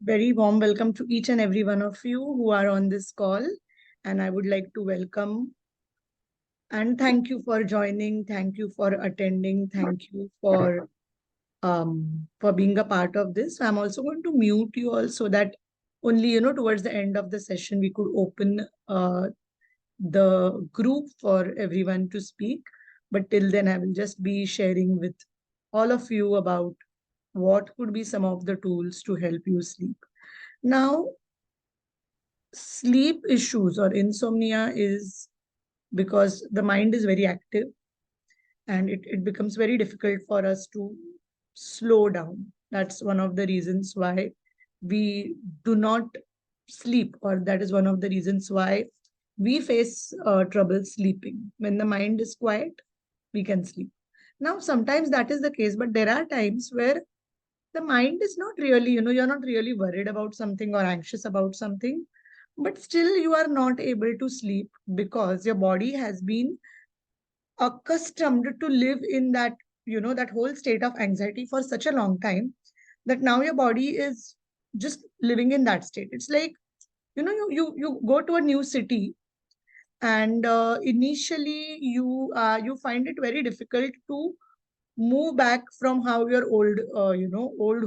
Very warm welcome to each and every one of you who are on this call. And I would like to welcome and thank you for joining. Thank you for attending. Thank you for being a part of this. I'm also going to mute you all so that only, towards the end of the session, we could open the group for everyone to speak. But till then, I will just be sharing with all of you about what could be some of the tools to help you sleep. Now, sleep issues or insomnia is because the mind is very active and it becomes very difficult for us to slow down. That's one of the reasons why we do not sleep, or that is one of the reasons why we face trouble sleeping. When the mind is quiet, we can sleep. Now, sometimes that is the case, but there are times where the mind is not really, you're not really worried about something or anxious about something, but still you are not able to sleep because your body has been accustomed to live in that, that whole state of anxiety for such a long time that now your body is just living in that state. It's like, you go to a new city and initially you find it very difficult to move back from how your old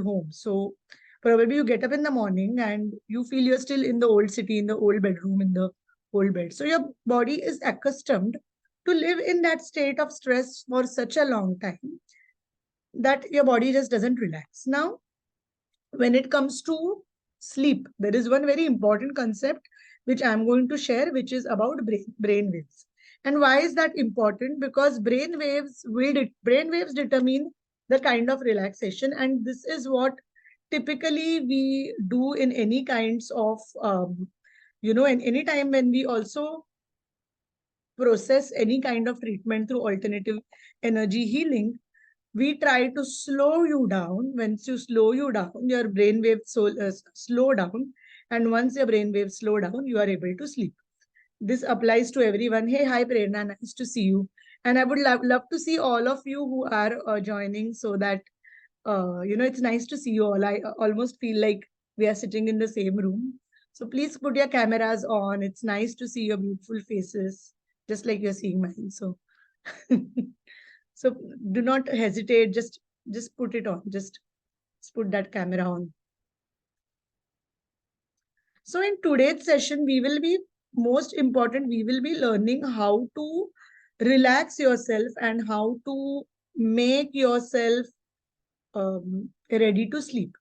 home. So probably you get up in the morning and you feel you're still in the old city, in the old bedroom, in the old bed. So your body is accustomed to live in that state of stress for such a long time that your body just doesn't relax. Now, when it comes to sleep, there is one very important concept which I'm going to share, which is about brain waves. And why is that important? Because brain waves determine the kind of relaxation, and this is what typically we do in any kinds of in any time when we also process any kind of treatment through alternative energy healing. We try to slow you down. Once you slow you down, your brain waves slow down. And once your brain waves slow down, you are able to sleep. This applies to everyone. Hey, hi, Prerna. Nice to see you. And I would love to see all of you who are joining so that, it's nice to see you all. I almost feel like we are sitting in the same room. So please put your cameras on. It's nice to see your beautiful faces, just like you're seeing mine. So so do not hesitate, just put it on, just put that camera on. So in today's session, we will be learning how to relax yourself and how to make yourself ready to sleep.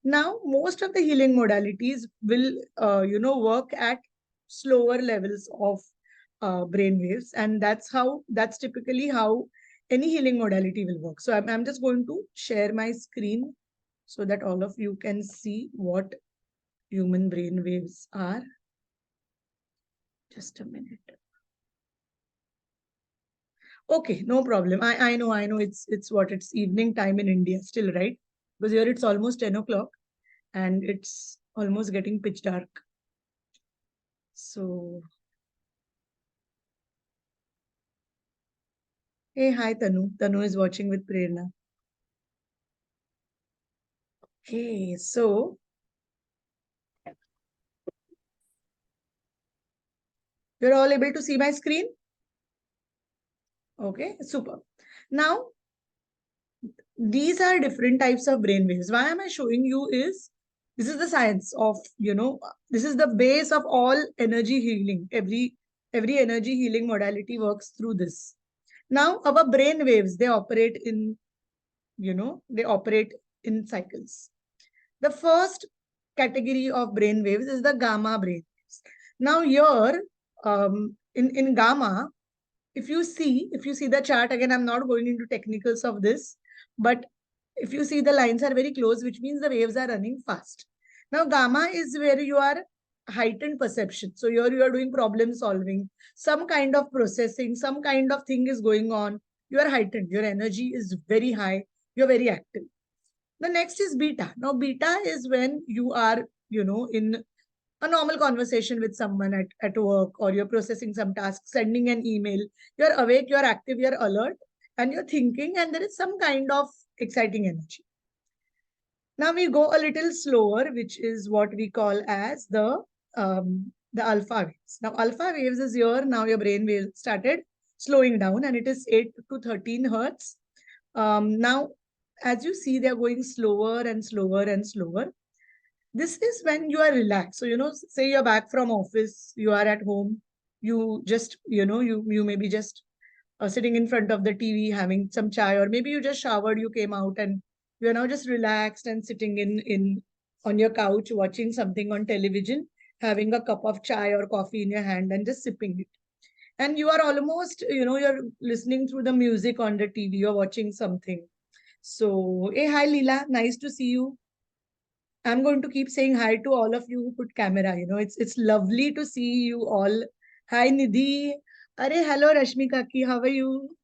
Now, most of the healing modalities will work at slower levels of brain waves, and that's typically how any healing modality will work. So I'm just going to share my screen so that all of you can see what human brain waves are. Just a minute. Okay, no problem. I know it's evening time in India still, right? Because here it's almost 10 o'clock and it's almost getting pitch dark. So hey, hi Tanu. Tanu is watching with Prerna. Okay, so you're all able to see my screen? Okay, super. Now, these are different types of brain waves. Why am I showing you is, this is the science of, this is the base of all energy healing. Every energy healing modality works through this. Now, our brain waves, they operate in, they operate in cycles. The first category of brain waves is the gamma brain waves. Now here, in gamma, if you see the chart, again, I'm not going into technicals of this, but if you see the lines are very close, which means the waves are running fast. Now, gamma is where you are heightened perception. So here you are doing problem solving, some kind of processing, some kind of thing is going on. You are heightened. Your energy is very high. You're very active. The next is beta. Now, beta is when you are, in a normal conversation with someone at work, or you're processing some task, sending an email. You're awake, you're active, you're alert, and you're thinking, and there is some kind of exciting energy. Now we go a little slower, which is what we call as the alpha waves. Now alpha waves is here. Now your brain wave started slowing down, and it is 8 to 13 hertz. Now, as you see, they're going slower and slower and slower. This is when you are relaxed. So, say you're back from office, you are at home, you just, you maybe just sitting in front of the TV having some chai, or maybe you just showered, you came out, and you're now just relaxed and sitting in on your couch watching something on television, having a cup of chai or coffee in your hand and just sipping it. And you are almost, you're listening through the music on the TV, you're watching something. So, hey, hi Leela, nice to see you. I'm going to keep saying hi to all of you who put camera. It's lovely to see you all. Hi Nidhi. Are hello Rashmi Kaki. How are you?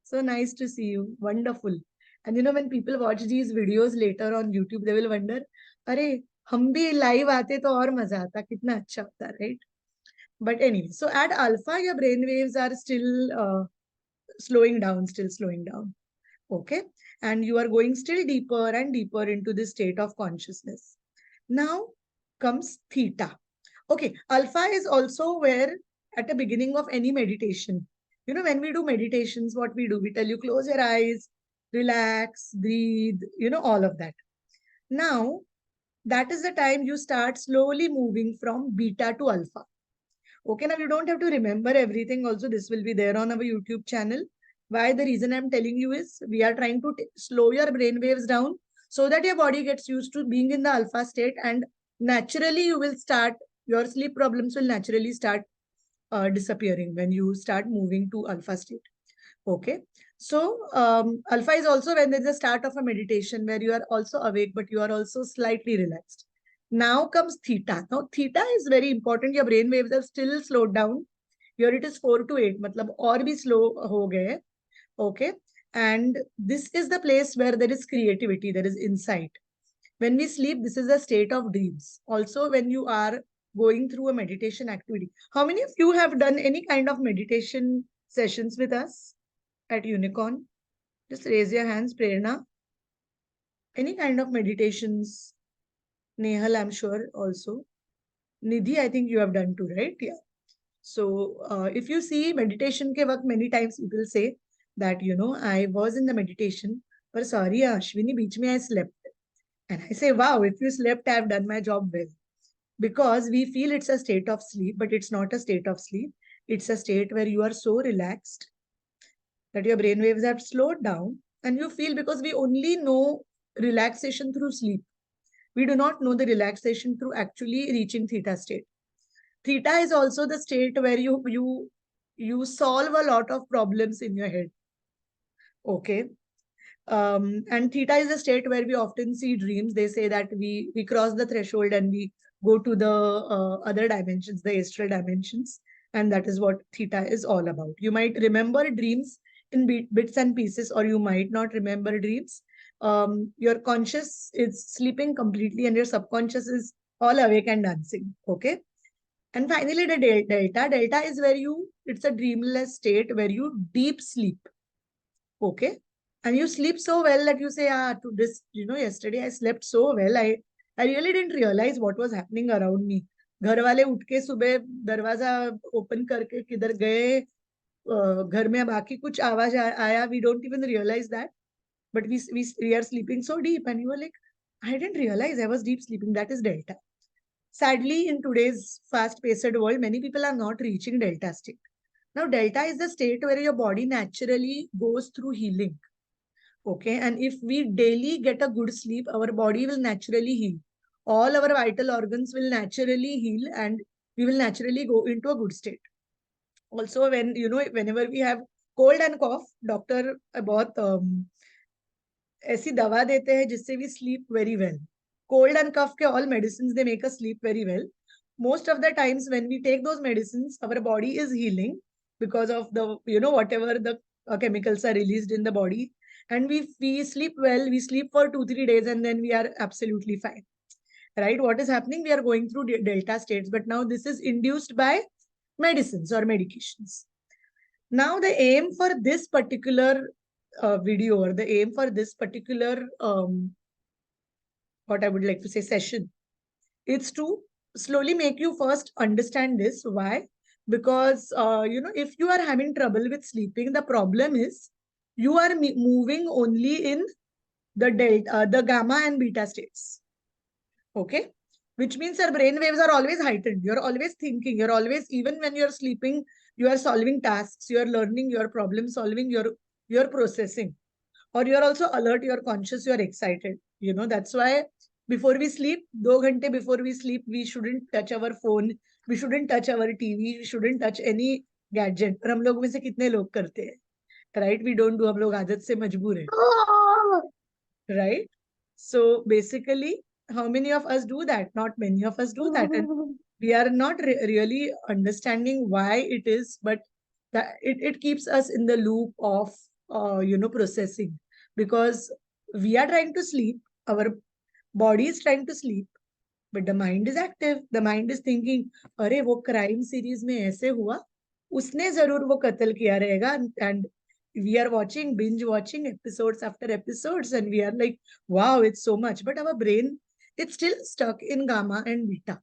So nice to see you. Wonderful. And when people watch these videos later on YouTube, they will wonder, अरे हम भी live आते तो और मजा आता, कितना अच्छा होता, right? But anyway, so at alpha, your brain waves are still slowing down, still slowing down. Okay. And you are going still deeper and deeper into this state of consciousness. Now comes theta. Okay. Alpha is also where at the beginning of any meditation, when we do meditations, what we do, we tell you close your eyes, relax, breathe, all of that. Now, that is the time you start slowly moving from beta to alpha. Okay, now you don't have to remember everything. Also, this will be there on our YouTube channel. Why? The reason I'm telling you is we are trying to slow your brain waves down so that your body gets used to being in the alpha state, and naturally you will start, your sleep problems will naturally start disappearing when you start moving to alpha state. Okay. So alpha is also when there's a start of a meditation where you are also awake, but you are also slightly relaxed. Now comes theta. Now theta is very important. Your brain waves have still slowed down. Here it is 4 to 8. Matlab और भी slow हो गए. Okay. And this is the place where there is creativity, there is insight. When we sleep, this is a state of dreams. Also, when you are going through a meditation activity. How many of you have done any kind of meditation sessions with us at Unicorn? Just raise your hands, Prerna. Any kind of meditations? Nehal, I'm sure also. Nidhi, I think you have done too, right? Yeah. So if you see meditation ke waqt, many times people say that, I was in the meditation, but sorry, Ashwini, beech mein I slept. And I say, wow, if you slept, I've done my job well. Because we feel it's a state of sleep, but it's not a state of sleep. It's a state where you are so relaxed that your brain waves have slowed down, and you feel, because we only know relaxation through sleep. We do not know the relaxation through actually reaching theta state. Theta is also the state where you solve a lot of problems in your head. Okay. And theta is a state where we often see dreams. They say that we cross the threshold and we go to the other dimensions, the astral dimensions. And that is what theta is all about. You might remember dreams in bits and pieces, or you might not remember dreams. Your conscious is sleeping completely and your subconscious is all awake and dancing. Okay. And finally, the delta. Delta is where it's a dreamless state where you deep sleep. Okay. And you sleep so well that you say, to this, yesterday I slept so well. I really didn't realize what was happening around me. घर वाले उठ के सुबह दरवाजा open करके किधर गए, घर में बाकी कुछ आवाज आया, we don't even realize that, but we are sleeping so deep, and you are like, I didn't realize I was deep sleeping. That is delta. Sadly, in today's fast-paced world, many people are not reaching delta state. Now, delta is the state where your body naturally goes through healing. Okay. And if we daily get a good sleep, our body will naturally heal. All our vital organs will naturally heal, and we will naturally go into a good state. Also, whenever we have cold and cough, doctor बहुत ऐसी दवा देते हैं जिससे we sleep very well. Cold and cough के all medicines, they make us sleep very well. Most of the times when we take those medicines, our body is healing because of the, whatever the chemicals are released in the body. And we sleep well, we sleep for 2-3 days, and then we are absolutely fine. Right? What is happening? We are going through delta states, but now this is induced by medicines or medications. Now the aim for this particular video, or the aim for this particular what I would like to say, session. It's to slowly make you first understand this. Why? Because, if you are having trouble with sleeping, the problem is you are moving only in the delta, the gamma and beta states. Okay. Which means your brain waves are always heightened. You're always thinking. You're always, even when you're sleeping, you are solving tasks, you're learning, your problem solving, you're processing. Or you're also alert, you're conscious, you're excited. That's why before we sleep, 2 ghante before we sleep, we shouldn't touch our phone, we shouldn't touch our TV, we shouldn't touch any gadget. पर हम लोग में से कितने लोग करते हैं? Right? We don't do. हम लोग आदत से मजबूर हैं. Right? So basically, how many of us do that? Not many of us do that. And we are not really understanding why it is, but that it keeps us in the loop of, processing, because we are trying to sleep, our body is trying to sleep, but the mind is active. The mind is thinking, अरे वो crime series में ऐसे हुआ, उसने जरूर वो कत्ल किया रहेगा, and we are watching, binge watching episodes after episodes, and we are like, wow, it's so much. But our brain, it's still stuck in gamma and beta.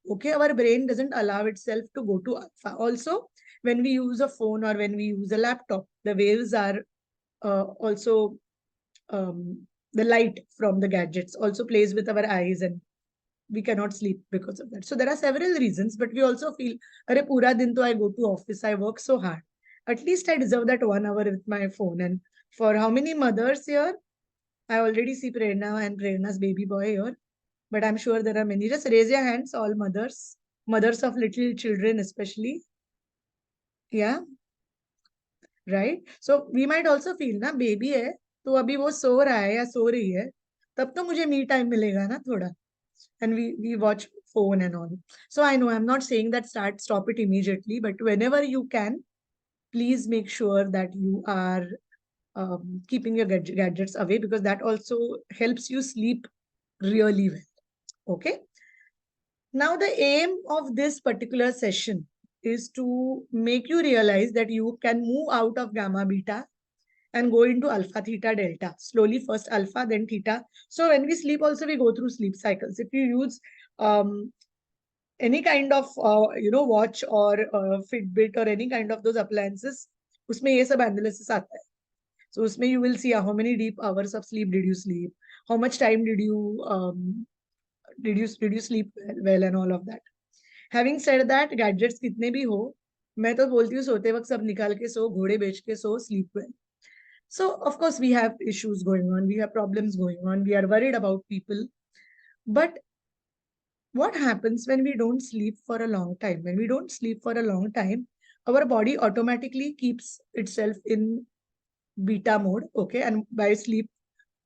Okay, our brain doesn't allow itself to go to alpha. Also, when we use a phone or when we use a laptop, the waves are also, the light from the gadgets also plays with our eyes, and we cannot sleep because of that. So there are several reasons, but we also feel, Are pura din to I go to office, I work so hard. At least I deserve that 1 hour with my phone. And for how many mothers here? I already see Prerna and Prerna's baby boy here. But I'm sure there are many. Just raise your hands, all mothers. Mothers of little children especially. Yeah, right? So we might also feel, na, baby hai, तो अभी वो सो रहा है या सो रही है, तब तो मुझे me time मिलेगा ना थोड़ा. And we watch phone and all. So I know I'm not saying that stop it immediately, but whenever you can, please make sure that you are keeping your gadgets away, because that also helps you sleep really well. Okay. Now the aim of this particular session is to make you realize that you can move out of gamma beta and go into alpha, theta, delta. Slowly, first alpha, then theta. So when we sleep also, we go through sleep cycles. If you use any kind of, watch or Fitbit or any kind of those appliances, उसमें ये सब analysis आता है. So उसमें you will see how many deep hours of sleep did you sleep, how much time did you sleep well, and all of that. Having said that, gadgets कितने भी हो, मैं तो बोलती हूँ सोते वक्त सब निकाल के सो, घोड़े बेच के सो, sleep well. So of course we have issues going on, we have problems going on, we are worried about people, but what happens when we don't sleep for a long time? When we don't sleep for a long time, our body automatically keeps itself in beta mode. Okay. And by sleep,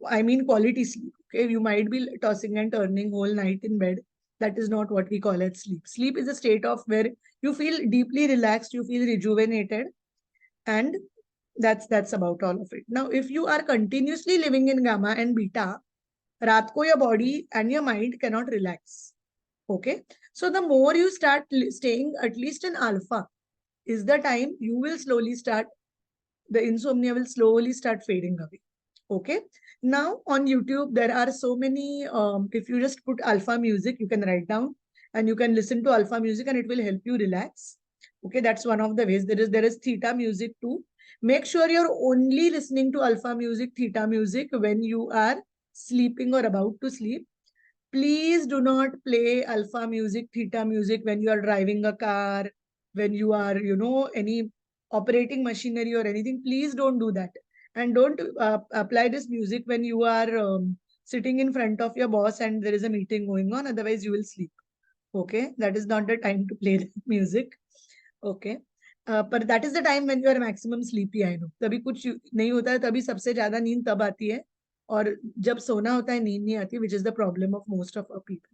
I mean quality sleep. Okay. You might be tossing and turning whole night in bed. That is not what we call as sleep. Sleep is a state of where you feel deeply relaxed, you feel rejuvenated, and that's about all of it. Now, if you are continuously living in gamma and beta, रात को your body and your mind cannot relax. Okay. So the more you start staying at least in alpha is the time you will slowly start, the insomnia will slowly start fading away. Okay. Now on YouTube, there are so many, if you just put alpha music, you can write down and you can listen to alpha music and it will help you relax. Okay. That's one of the ways. There is theta music too. Make sure you're only listening to alpha music, theta music when you are sleeping or about to sleep. Please do not play alpha music, theta music when you are driving a car, when you are, any operating machinery or anything. Please don't do that. And don't apply this music when you are sitting in front of your boss and there is a meeting going on. Otherwise, you will sleep. Okay. That is not the time to play the music. Okay. But that is the time when you are maximum sleepy, I know. तभी कुछ नहीं होता है, तभी सबसे ज्यादा नींद तब आती है. और जब सोना होता है नींद नहीं आती, which is the problem of most of our people.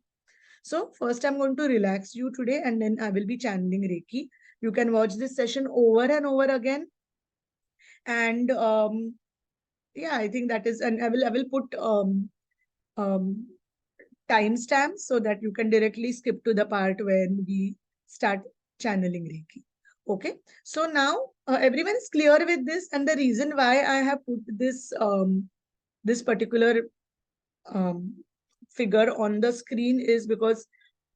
So first I'm going to relax you today and then I will be channeling Reiki. You can watch this session over and over again. And yeah, I think that is, and I will put timestamps so that you can directly skip to the part when we start channeling Reiki. Okay. So now everyone is clear with this, and the reason why I have put this this particular figure on the screen is because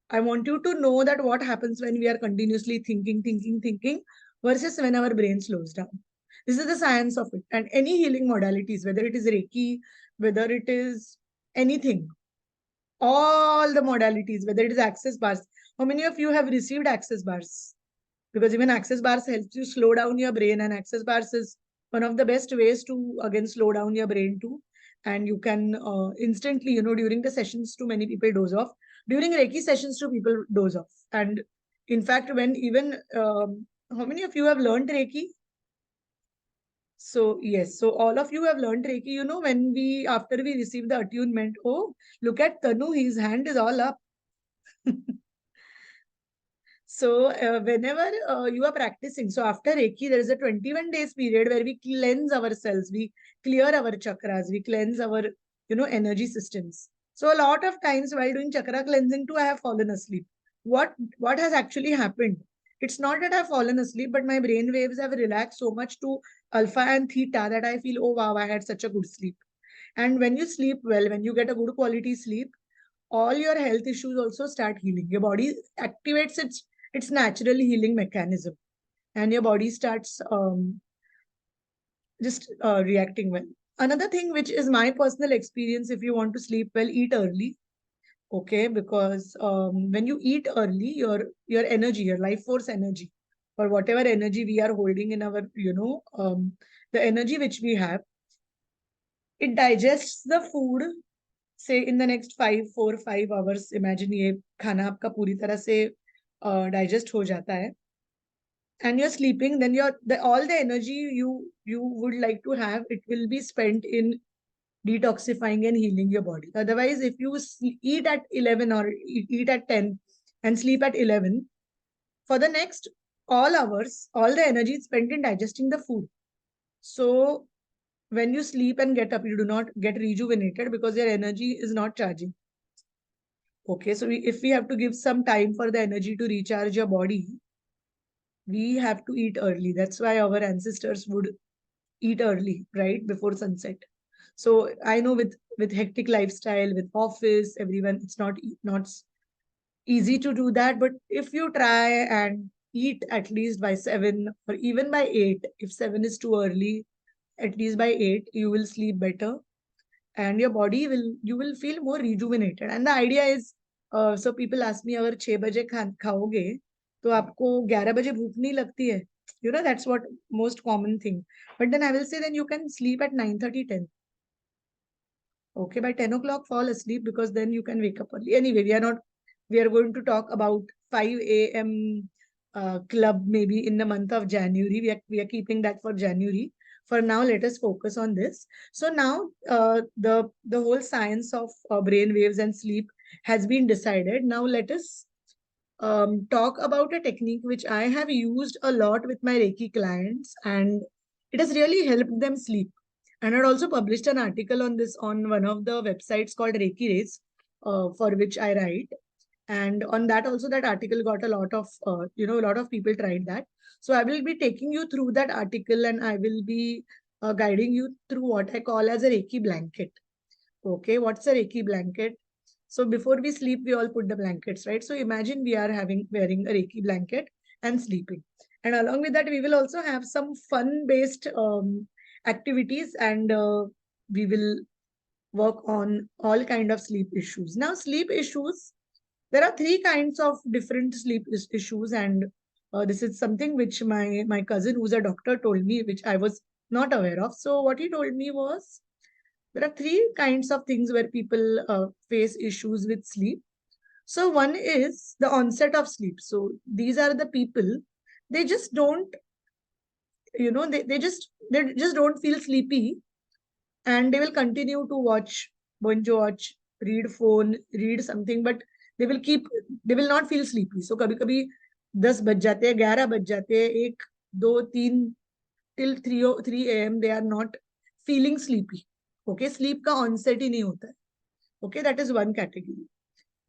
I want you to know that what happens when we are continuously thinking versus when our brain slows down. This is the science of it. And any healing modalities, whether it is Reiki, whether it is anything, all the modalities, whether it is access bars. How many of you have received access bars? Because even access bars helps you slow down your brain, and access bars is one of the best ways to again slow down your brain too. And you can instantly, during the sessions too, many people doze off. During Reiki sessions too, people doze off. And in fact, when even how many of you have learned Reiki? So yes, so all of you have learned Reiki. When after we receive the attunement, oh, look at Tanu, his hand is all up. So whenever you are practicing, so after Reiki, there is a 21 days period where we cleanse ourselves, we clear our chakras, we cleanse our, energy systems. So a lot of times while doing chakra cleansing too, I have fallen asleep. What has actually happened? It's not that I've fallen asleep, but my brain waves have relaxed so much to alpha and theta that I feel, oh wow, I had such a good sleep. And when you sleep well, when you get a good quality sleep, all your health issues also start healing. Your body activates its natural healing mechanism, and your body starts just reacting well. Another thing, which is my personal experience, if you want to sleep well, eat early. Okay, because when you eat early, your energy, your life force energy, or whatever energy we are holding in our, the energy which we have, it digests the food. Say in the next 4 5 hours, imagine ये खाना आपका पूरी तरह से digest हो जाता है, and you're sleeping, then all the energy you would like to have, it will be spent in detoxifying and healing your body. Otherwise, if you eat at 11 or eat at 10 and sleep at 11, for the next all hours, all the energy is spent in digesting the food. So when you sleep and get up, you do not get rejuvenated because your energy is not charging. Okay, so if we have to give some time for the energy to recharge your body, we have to eat early. That's why our ancestors would eat early, right, before sunset. So I know with hectic lifestyle, with office, everyone, it's not easy to do that. But if you try and eat at least by 7 or even by 8, if 7 is too early, at least by 8, you will sleep better, and your body you will feel more rejuvenated. And the idea is, so people ask me, अगर 6 बजे खाओगे तो आपको 11 बजे भूख नहीं लगती है? That's what most common thing. But then I will say, then you can sleep at 9:30, 10. Okay, by 10 o'clock fall asleep, because then you can wake up early. Anyway, we are going to talk about 5 a.m. Club maybe in the month of January. We are keeping that for January. For now, let us focus on this. So now the whole science of brain waves and sleep has been decided. Now let us talk about a technique which I have used a lot with my Reiki clients, and it has really helped them sleep. And I also published an article on this on one of the websites called Reiki Race, for which I write. And on that also, that article got a lot of, a lot of people tried that. So I will be taking you through that article, and I will be guiding you through what I call as a Reiki blanket. Okay, what's a Reiki blanket? So before we sleep, we all put the blankets, right? So imagine we are wearing a Reiki blanket and sleeping. And along with that, we will also have some fun-based activities, and we will work on all kind of sleep issues. Now, sleep issues, there are three kinds of different sleep issues, and this is something which my cousin, who's a doctor, told me, which I was not aware of. So what he told me was, there are three kinds of things where people face issues with sleep. So one is the onset of sleep. So these are the people, they just don't, they just don't feel sleepy, and they will continue to binge watch, read phone, read something, but they will not feel sleepy. So कभी कभी 10 बज जाते हैं, 11 बज जाते हैं, 1 2 3 till 3 a.m. they are not feeling sleepy. Okay, sleep का onset ही नहीं होता है. Okay, that is one category.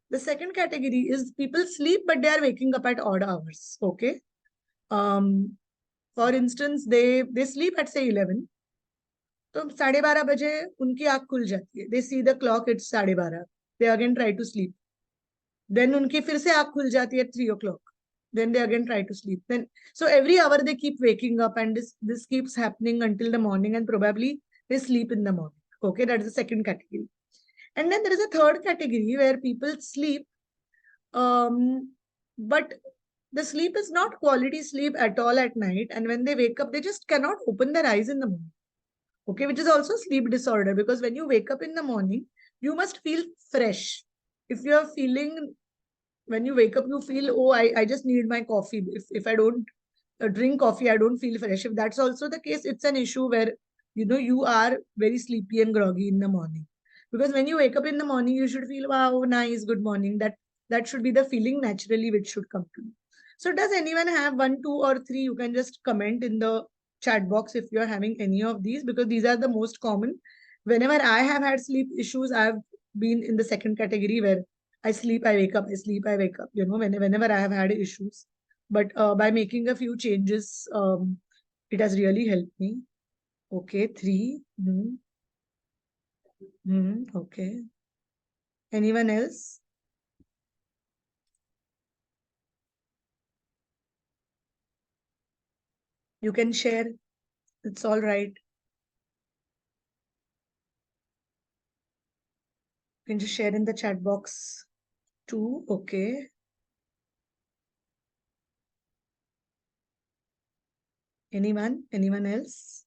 The second category is people sleep but they are waking up at odd hours. Okay, for instance, they sleep at say 11, तो 12:30 बजे उनकी आंख खुल जाती है. They see the clock, it's 12:30. they again try to sleep. Then उनकी फिर से आँख खुल जाती है at 3 o'clock. Then they again try to sleep. Then so every hour they keep waking up, and this keeps happening until the morning, and probably they sleep in the morning. Okay, that is the second category. And then there is a third category where people sleep, but the sleep is not quality sleep at all at night, and when they wake up, they just cannot open their eyes in the morning. Okay, which is also sleep disorder, because when you wake up in the morning, you must feel fresh. If you are feeling, when you wake up, you feel, oh, I just need my coffee. If I don't drink coffee, I don't feel fresh. If that's also the case, it's an issue where, you are very sleepy and groggy in the morning. Because when you wake up in the morning, you should feel, wow, nice, good morning. That should be the feeling naturally which should come to you. So does anyone have one, two, or three? You can just comment in the chat box if you're having any of these, because these are the most common. Whenever I have had sleep issues, I've been in the second category where I sleep, I wake up, I sleep, I wake up, whenever I have had issues. But by making a few changes, it has really helped me. Okay, three. Okay. Anyone else? You can share. It's all right. You can just share in the chat box. Two. Okay. Anyone? Anyone else?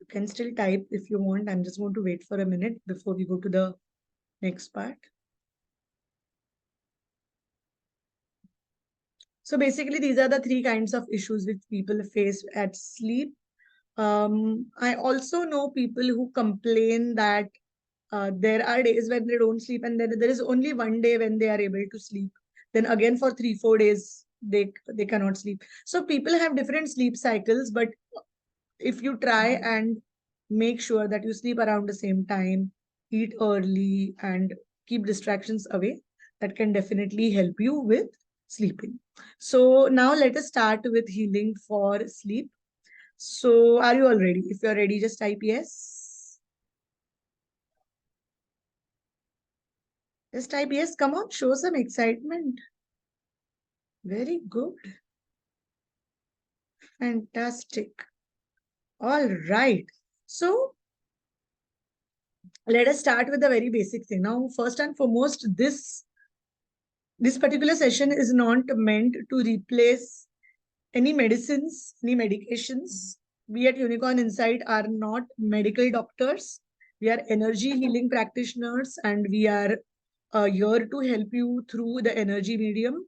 You can still type if you want. I'm just going to wait for a minute before we go to the next part. So basically, these are the three kinds of issues which people face at sleep. I also know people who complain that there are days when they don't sleep, and then there is only one day when they are able to sleep. Then again for 3-4 days they cannot sleep. So people have different sleep cycles, but if you try and make sure that you sleep around the same time, eat early, and keep distractions away, that can definitely help you with sleeping. So now let us start with healing for sleep. So are you all ready? If you're ready, just type yes. Just type yes. Come on, show some excitement. Very good. Fantastic. All right. So let us start with the very basic thing. Now, first and foremost, this particular session is not meant to replace any medicines, any medications. We at Unicorn Insight are not medical doctors. We are energy healing practitioners, and we are here to help you through the energy medium.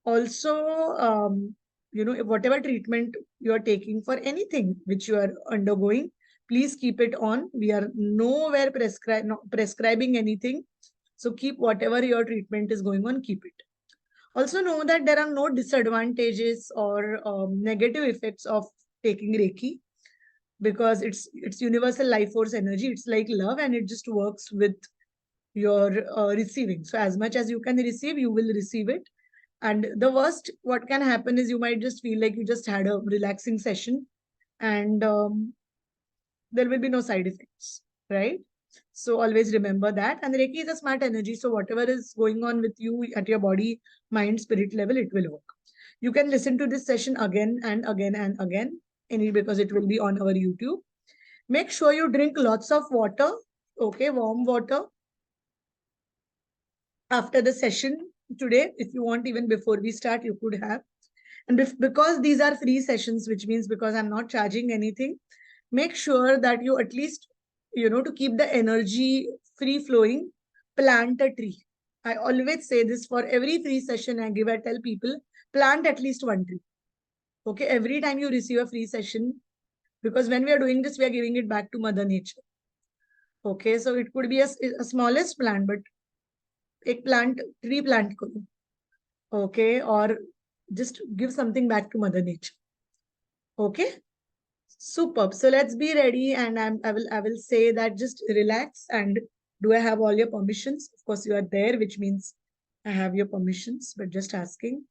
Also, whatever treatment you are taking for anything which you are undergoing, please keep it on. We are nowhere prescribing anything. So keep whatever your treatment is going on, keep it. Also know that there are no disadvantages or negative effects of taking Reiki, because it's universal life force energy. It's like love, and it just works with your receiving. So as much as you can receive, you will receive it. And the worst what can happen is you might just feel like you just had a relaxing session, and there will be no side effects, right? So always remember that. And Reiki is a smart energy. So whatever is going on with you at your body, mind, spirit level, it will work. You can listen to this session again and again and again, because it will be on our YouTube. Make sure you drink lots of water, okay, warm water after the session today. If you want, even before we start, you could have. And because these are free sessions, which means because I'm not charging anything, make sure that you at least, to keep the energy free flowing, plant a tree. I always say this for every free session I give, I tell people, plant at least one tree. Okay, every time you receive a free session, because when we are doing this, we are giving it back to Mother Nature. Okay, so it could be a smallest plant, but एक plant, tree plant करो. Okay, or just give something back to Mother Nature. Okay, superb. So let's be ready, and I will say that just relax. And do I have all your permissions? Of course, you are there, which means I have your permissions. But just asking.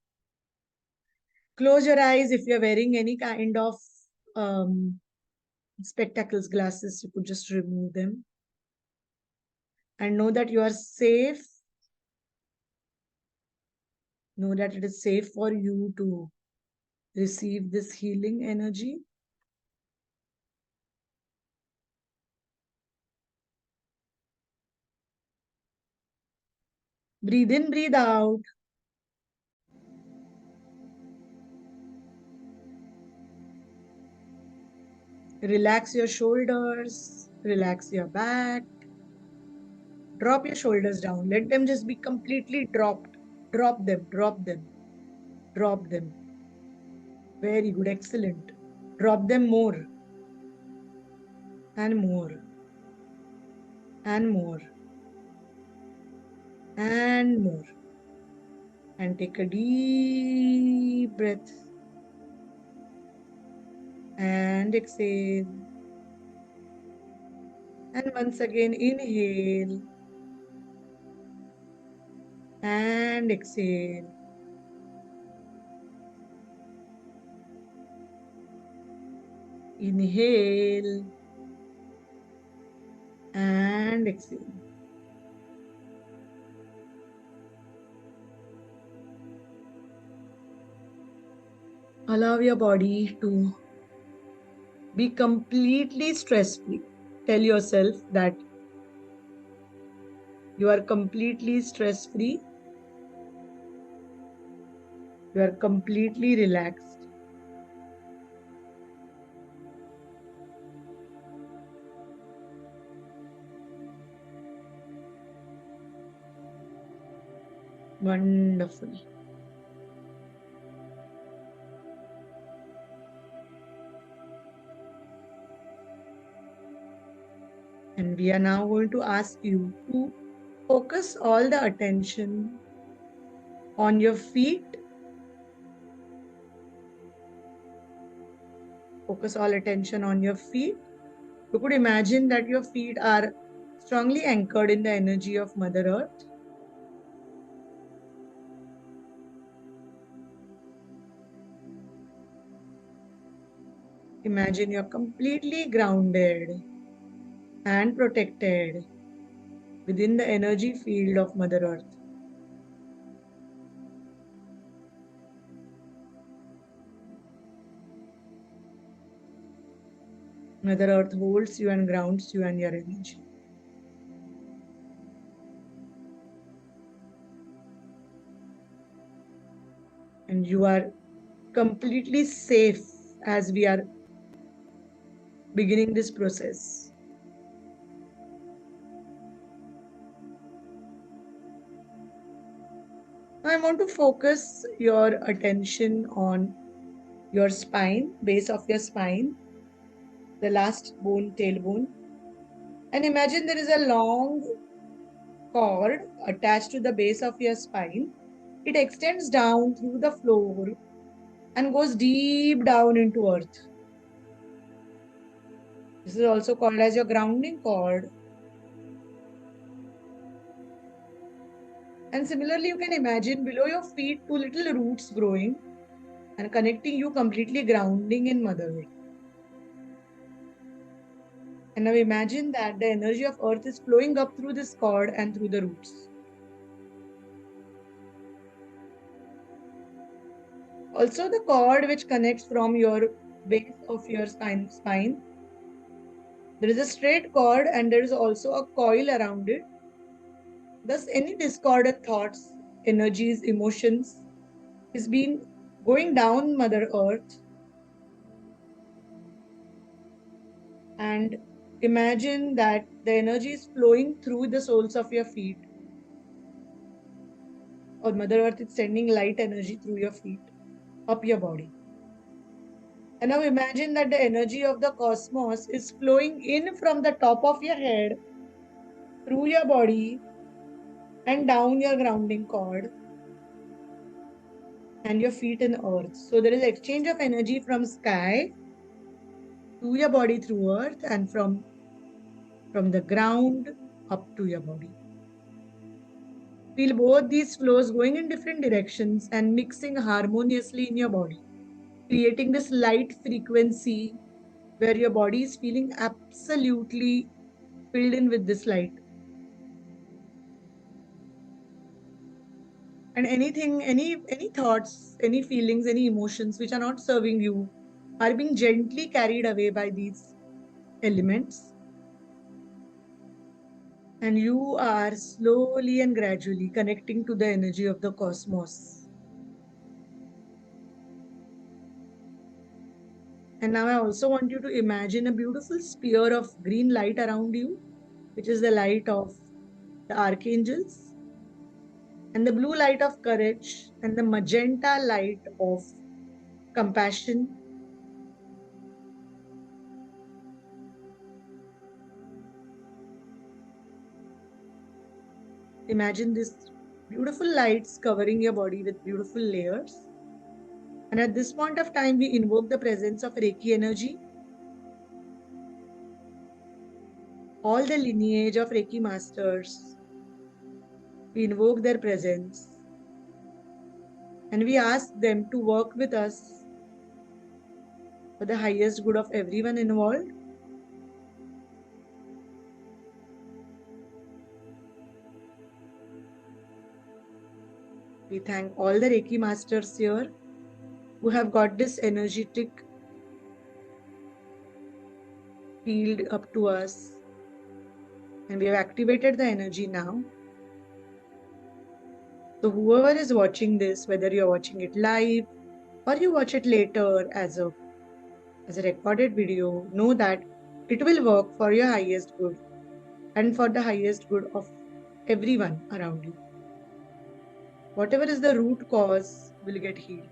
Close your eyes if you're wearing any kind of spectacles, glasses, you could just remove them. And know that you are safe. Know that it is safe for you to receive this healing energy. Breathe in, breathe out. Relax your shoulders, relax your back. Drop your shoulders down. Let them just be completely dropped. Drop them, drop them, drop them. Very good, excellent. Drop them more and more and more and more. And take a deep breath and exhale. And once again, inhale and exhale. Inhale and exhale. Allow your body to be completely stress-free. Tell yourself that you are completely stress-free. You are completely relaxed. Wonderful. And we are now going to ask you to focus all the attention on your feet. Focus all attention on your feet. You could imagine that your feet are strongly anchored in the energy of Mother Earth. Imagine you're completely grounded and protected within the energy field of Mother Earth. Mother Earth holds you and grounds you and your energy. And you are completely safe as we are beginning this process. I want to focus your attention on your spine, base of your spine, the last bone, tailbone. And imagine there is a long cord attached to the base of your spine. It extends down through the floor and goes deep down into earth. This is also called as your grounding cord. And similarly, you can imagine below your feet two little roots growing and connecting you, completely grounding in Mother Earth. And now imagine that the energy of earth is flowing up through this cord and through the roots. Also the cord which connects from your base of your spine. There is a straight cord and there is also a coil around it. Thus any discordant thoughts, energies, emotions is being going down Mother Earth. And imagine that the energy is flowing through the soles of your feet. Or Mother Earth is sending light energy through your feet, up your body. And now imagine that the energy of the cosmos is flowing in from the top of your head, through your body, and down your grounding cord, and your feet in earth. So there is exchange of energy from sky to your body through earth, and from the ground up to your body. Feel both these flows going in different directions and mixing harmoniously in your body, creating this light frequency where your body is feeling absolutely filled in with this light. And anything, any thoughts, any feelings, any emotions which are not serving you are being gently carried away by these elements. And you are slowly and gradually connecting to the energy of the cosmos. And now I also want you to imagine a beautiful sphere of green light around you, which is the light of the archangels, and the blue light of courage, and the magenta light of compassion. Imagine this beautiful lights covering your body with beautiful layers. And at this point of time, we invoke the presence of Reiki energy, all the lineage of Reiki masters. We invoke their presence and we ask them to work with us for the highest good of everyone involved. We thank all the Reiki masters here who have got this energetic field up to us, and we have activated the energy now. So whoever is watching this, whether you're watching it live or you watch it later as a recorded video, know that it will work for your highest good and for the highest good of everyone around you. Whatever is the root cause will get healed.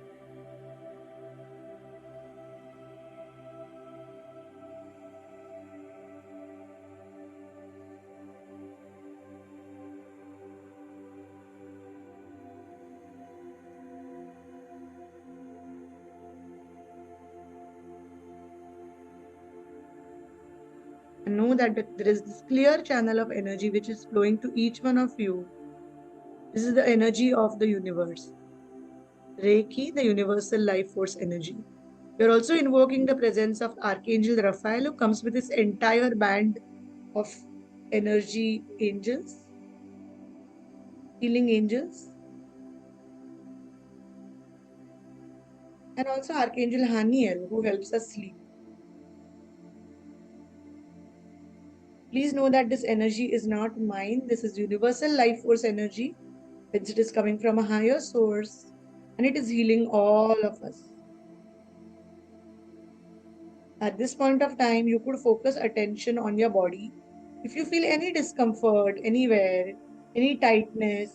And know that there is this clear channel of energy which is flowing to each one of you. This is the energy of the universe. Reiki, the universal life force energy. You're also invoking the presence of Archangel Raphael, who comes with his entire band of energy angels, healing angels, and also Archangel Haniel, who helps us sleep. Please know that this energy is not mine. This is universal life force energy. It is coming from a higher source and it is healing all of us. At this point of time, you could focus attention on your body. If you feel any discomfort anywhere, any tightness,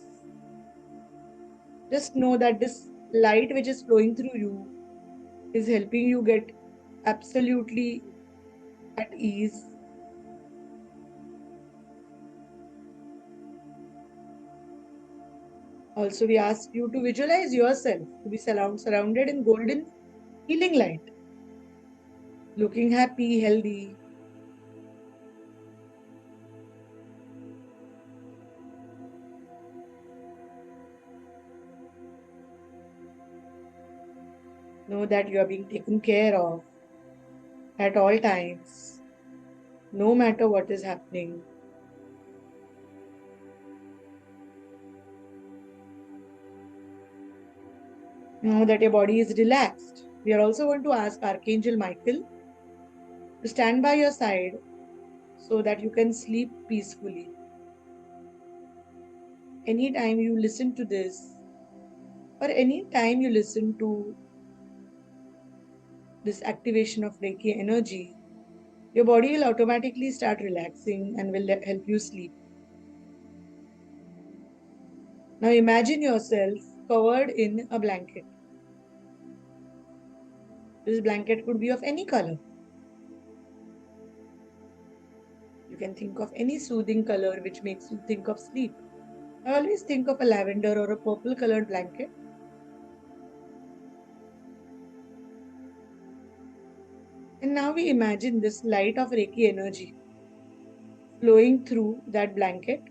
just know that this light which is flowing through you is helping you get absolutely at ease. Also, we ask you to visualize yourself to be surrounded in golden healing light, looking happy, healthy. Know that you are being taken care of at all times, no matter what is happening. Know that your body is relaxed. We are also going to ask Archangel Michael to stand by your side so that you can sleep peacefully. Anytime you listen to this, or anytime you listen to this activation of Reiki energy, your body will automatically start relaxing and will help you sleep. Now imagine yourself covered in a blanket. This blanket could be of any color. You can think of any soothing color which makes you think of sleep. I always think of a lavender or a purple colored blanket. And now we imagine this light of Reiki energy flowing through that blanket.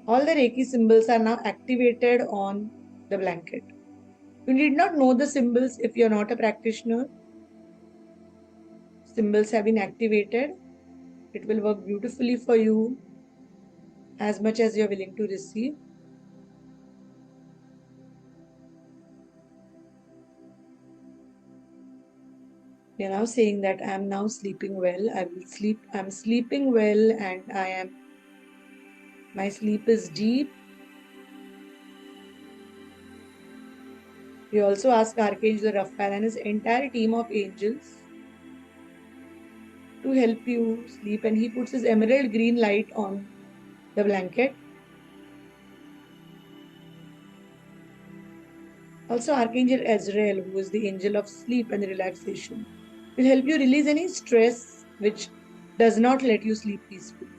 All the Reiki symbols are now activated on the blanket. You need not know the symbols if you're not a practitioner. symbols have been activated. It will work beautifully for you as much as you're willing to receive. You're now saying that I am now sleeping well. I will sleep. I'm sleeping well, and my sleep is deep. We also ask Archangel Raphael and his entire team of angels to help you sleep, and he puts his emerald green light on the blanket. Also, Archangel Azrael, who is the angel of sleep and relaxation, will help you release any stress which does not let you sleep peacefully.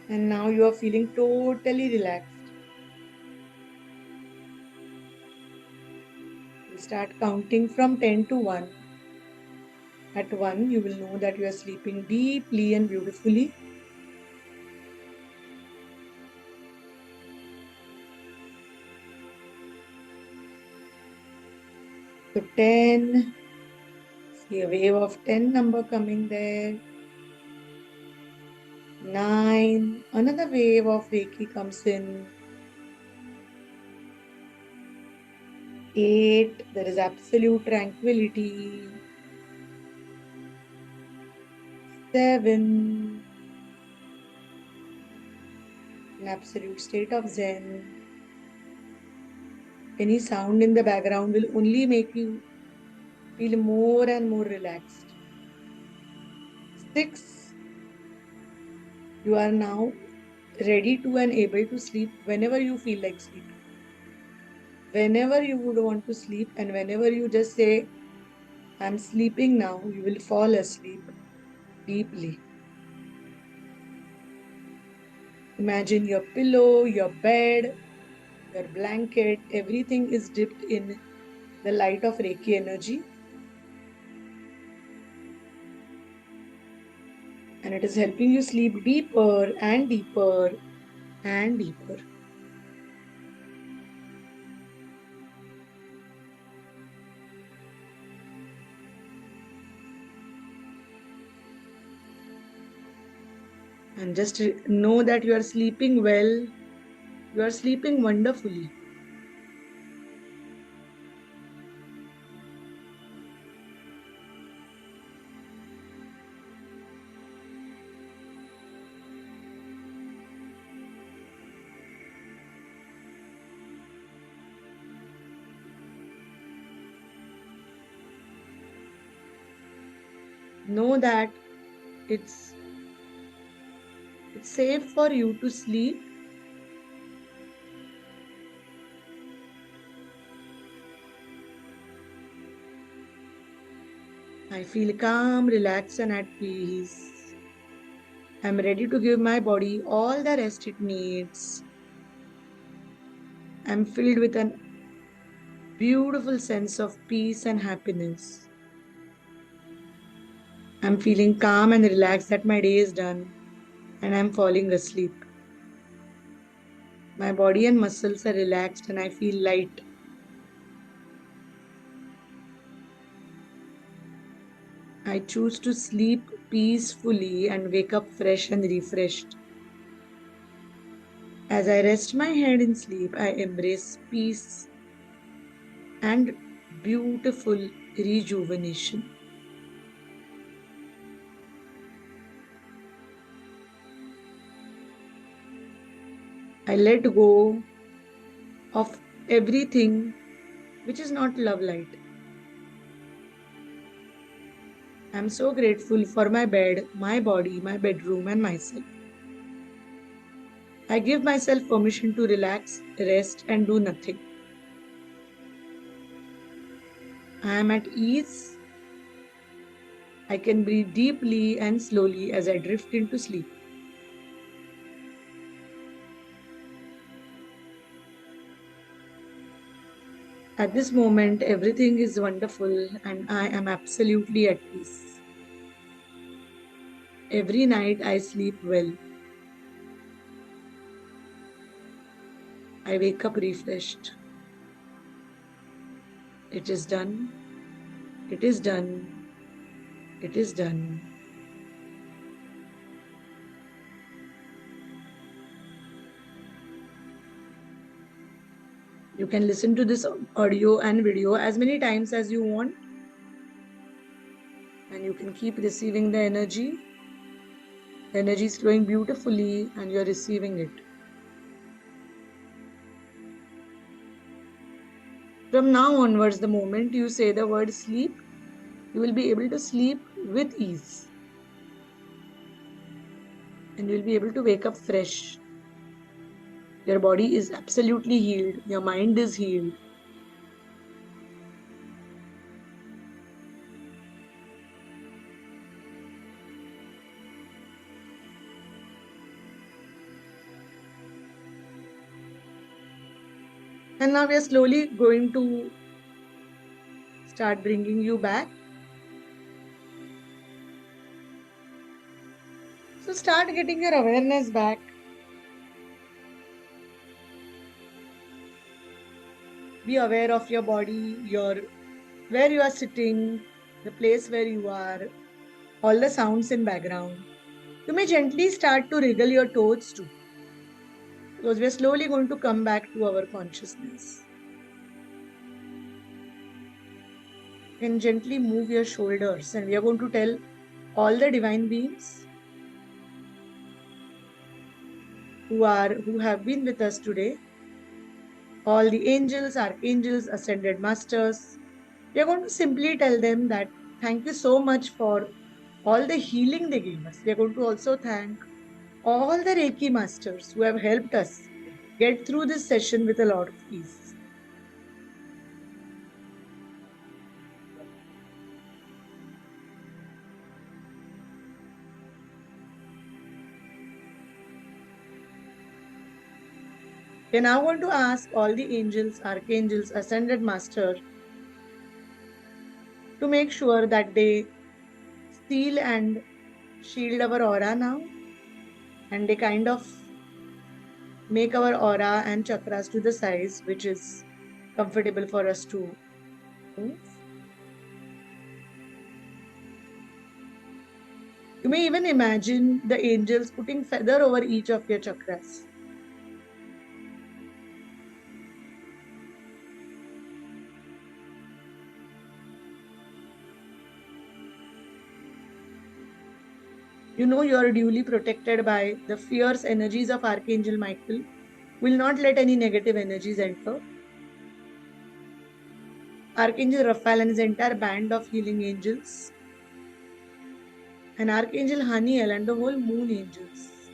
And now you are feeling totally relaxed. We'll start counting from 10 to 1. At 1, you will know that you are sleeping deeply and beautifully. So 10, see a wave of 10 number coming there. 9, another wave of Reiki comes in. 8, there is absolute tranquility. 7, an absolute state of Zen. Any sound in the background will only make you feel more and more relaxed. 6, you are now ready to and able to sleep whenever you feel like sleeping. Whenever you would want to sleep, and whenever you just say, I'm sleeping now, you will fall asleep deeply. Imagine your pillow, your bed, your blanket, everything is dipped in the light of Reiki energy. And it is helping you sleep deeper and deeper and deeper. And just know that you are sleeping well, you are sleeping wonderfully. Know that it's safe for you to sleep. I feel calm, relaxed, and at peace. I'm ready to give my body all the rest it needs. I'm filled with a beautiful sense of peace and happiness. I'm feeling calm and relaxed that my day is done and I'm falling asleep. My body and muscles are relaxed and I feel light. I choose to sleep peacefully and wake up fresh and refreshed. As I rest my head in sleep, I embrace peace and beautiful rejuvenation. I let go of everything which is not love light. I'm so grateful for my bed, my body, my bedroom, and myself. I give myself permission to relax, rest, and do nothing. I am at ease. I can breathe deeply and slowly as I drift into sleep. At this moment, everything is wonderful and I am absolutely at peace. Every night I sleep well. I wake up refreshed. It is done. It is done. It is done. You can listen to this audio and video as many times as you want. And you can keep receiving the energy. The energy is flowing beautifully and you're receiving it. From now onwards, the moment you say the word sleep, you will be able to sleep with ease. And you'll be able to wake up fresh. Your body is absolutely healed. Your mind is healed. And now we are slowly going to start bringing you back. So start getting your awareness back. Be aware of your body, where you are sitting, the place where you are, all the sounds in background. You may gently start to wriggle your toes too, because we are slowly going to come back to our consciousness. You can gently move your shoulders, and we are going to tell all the divine beings who have been with us today, all the angels, archangels, ascended masters. We are going to simply tell them that thank you so much for all the healing they gave us. We are going to also thank all the Reiki masters who have helped us get through this session with a lot of ease. We now want to ask all the angels, archangels, ascended master to make sure that they seal and shield our aura now, and they kind of make our aura and chakras to the size which is comfortable for us to move. You may even imagine the angels putting feather over each of your chakras. You know you are duly protected by the fierce energies of Archangel Michael. Will not let any negative energies enter. Archangel Raphael and his entire band of healing angels. And Archangel Haniel and the whole moon angels.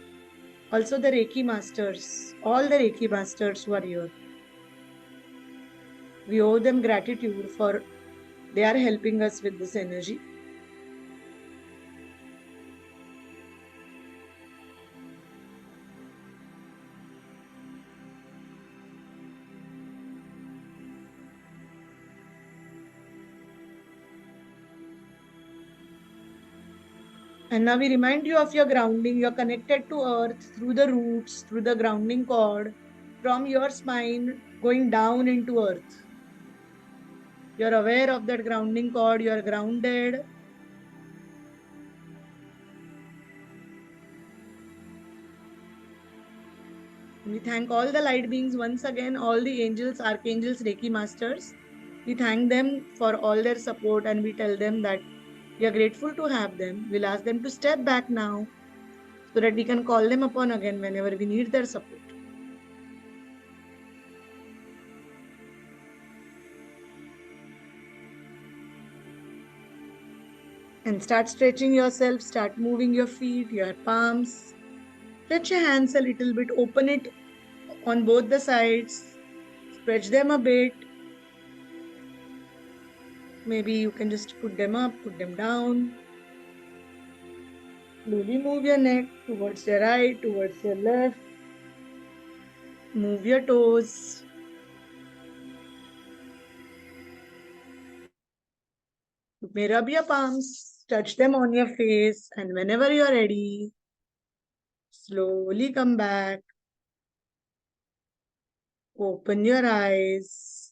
Also the Reiki masters. All the Reiki masters who are here. We owe them gratitude for they are helping us with this energy. And now we remind you of your grounding. You're connected to earth through the roots, through the grounding cord, from your spine going down into earth. You're aware of that grounding cord. You're grounded. We thank all the light beings once again, all the angels, archangels, Reiki masters. We thank them for all their support and we tell them that we are grateful to have them. We'll ask them to step back now so that we can call them upon again whenever we need their support. And start stretching yourself, start moving your feet, your palms. Stretch your hands a little bit, open it on both the sides, stretch them a bit. Maybe you can just put them up, put them down. Slowly move your neck towards your right, towards your left. Move your toes. You may rub your palms, touch them on your face, and whenever you're ready, slowly come back. Open your eyes.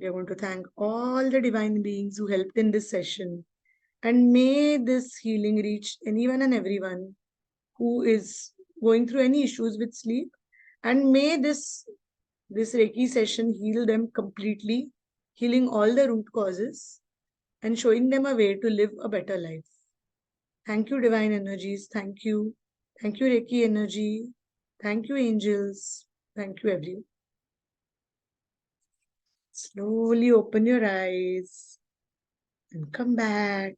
We are going to thank all the divine beings who helped in this session. And may this healing reach anyone and everyone who is going through any issues with sleep. And may this Reiki session heal them completely, healing all the root causes and showing them a way to live a better life. Thank you, divine energies. Thank you. Thank you, Reiki energy. Thank you, angels. Thank you, everyone. Slowly open your eyes and come back.